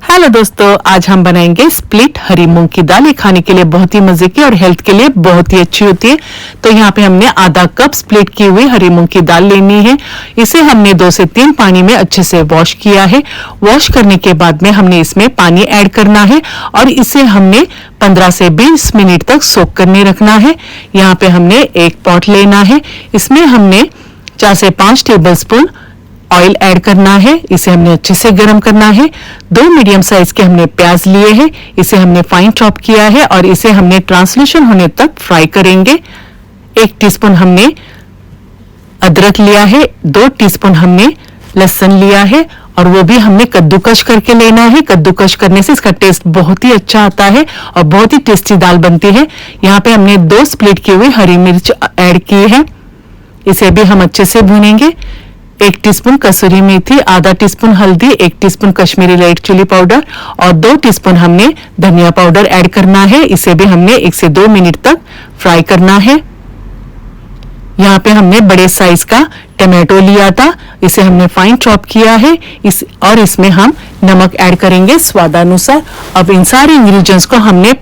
Hello दोस्तों, आज हम बनाएंगे स्प्लिट हरी मूंग की दाल। ये खाने के लिए बहुत ही मजे की और हेल्थ के लिए बहुत ही अच्छी होती है। तो यहाँ पे हमने आधा कप स्प्लिट की हुई हरी मूंग की दाल लेनी है। इसे हमने 2 से 3 पानी में अच्छे से वॉश किया है। वॉश करने के बाद में हमने इसमें पानी ऐड करना है और इसे हमने 15 से 20 मिनट तक सोक करने रखना है। यहाँ पे हमने एक पॉट लेना है। इसमें हमने 4 से 5 टेबल स्पून ऑयल ऐड करना है। इसे हमने अच्छे से गर्म करना है। 2 मीडियम साइज के हमने प्याज लिए हैं। इसे हमने फाइन चॉप किया है और इसे हमने ट्रांसलेशन होने तक फ्राई करेंगे। 1 टीस्पून हमने अदरक लिया है। 2 टीस्पून हमने लहसुन लिया है और वो भी हमने कद्दूकश करके लेना है। कद्दूकश करने से इसका टेस्ट बहुत ही अच्छा आता है और बहुत ही टेस्टी दाल बनती है। यहाँ पे हमने 2 स्प्लिट की हुई हरी मिर्च ऐड की है। इसे भी हम अच्छे से भूनेंगे। 1 टीस्पून कसूरी मेथी, आधा टीस्पून हल्दी, 1 teaspoon Kashmiri red chilli powder और 2 टीस्पून हमने धनिया पाउडर ऐड करना है। इसे भी हमने 1 से 2 मिनट तक फ्राई करना है। यहाँ पे हमने बड़े साइज का टमाटो लिया था। इसे हमने फाइन चॉप किया है। इसमें हम नमक ऐड करेंगे स्वादानुसार। अब इन सारे इंग्रेडिएंट्स को हमने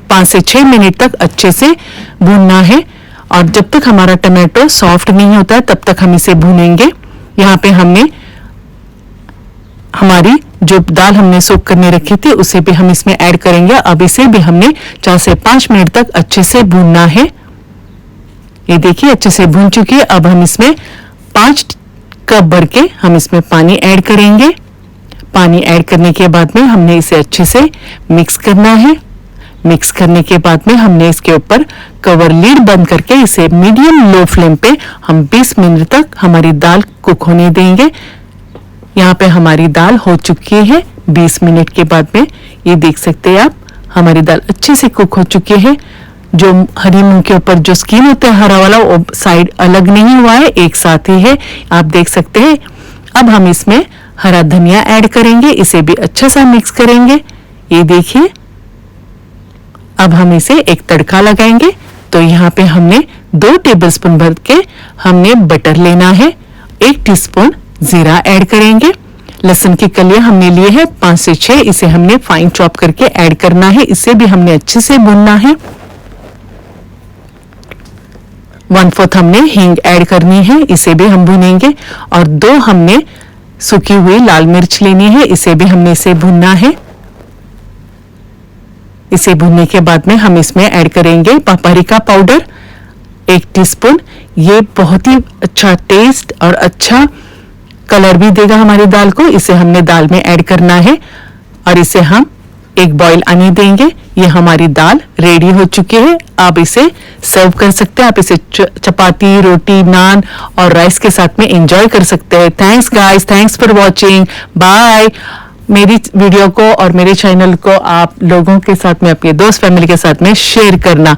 5 से 6 मिनट तक अच्छे से भूनना है और जब तक हमारा टमाटो सॉफ्ट नहीं होता है तब तक हम इसे भूनेंगे। यहाँ पे हमने हमारी जो दाल हमने सोक करने रखी थी उसे भी हम इसमें ऐड करेंगे। अब इसे भी हमने 4 से 5 मिनट तक अच्छे से भूनना है। ये देखिए अच्छे से भून चुकी है। अब हम इसमें 5 कप भर के हम इसमें पानी ऐड करेंगे। पानी ऐड करने के बाद में हमने इसे अच्छे से मिक्स करना है। मिक्स करने के बाद में हमने इसके ऊपर कवर लीड बंद करके इसे मीडियम लो फ्लेम पे हम 20 मिनट तक हमारी दाल कुक होने देंगे। यहाँ पे हमारी दाल हो चुकी है 20 मिनट के बाद में। ये देख सकते हैं आप, हमारी दाल अच्छे से कुक हो चुकी है। जो हरी मूंग के ऊपर जो स्किन होता है हरा वाला, वो साइड अलग नहीं हुआ है, एक साथ ही है, आप देख सकते हैं। अब हम इसमें हरा धनिया ऐड करेंगे। इसे भी अच्छा सा मिक्स करेंगे। ये देखिए, अब हम इसे एक तड़का लगाएंगे। तो यहाँ पे हमने 2 टेबलस्पून भर के हमने बटर लेना है। 1 टीस्पून जीरा ऐड करेंगे। लहसुन की कलियां हमने लिए हैं 5 से 6। इसे हमने फाइन चॉप करके ऐड करना है। इसे भी हमने अच्छे से भूनना है। 1/4 हमने हींग ऐड करनी है। इसे भी हम भूनेंगे और 2 हमने सूखी हुई लाल मिर्च लेनी है। इसे भी हमने इसे भूनना है। इसे भूनने के बाद में हम इसमें ऐड करेंगे पापरिका पाउडर 1 टीस्पून। ये बहुत ही अच्छा टेस्ट और अच्छा कलर भी देगा हमारी दाल को। इसे हमने दाल में ऐड करना है और इसे हम एक बॉईल आने देंगे। ये हमारी दाल रेडी हो चुकी है। आप इसे सर्व कर सकते हैं। आप इसे चपाती, रोटी, नान और राइस के साथ में एंजॉय कर सकते हैं। Thanks guys, thanks for watching, bye. मेरी वीडियो को और मेरे चैनल को आप लोगों के साथ में, अपने दोस्त फैमिली के साथ में शेयर करना।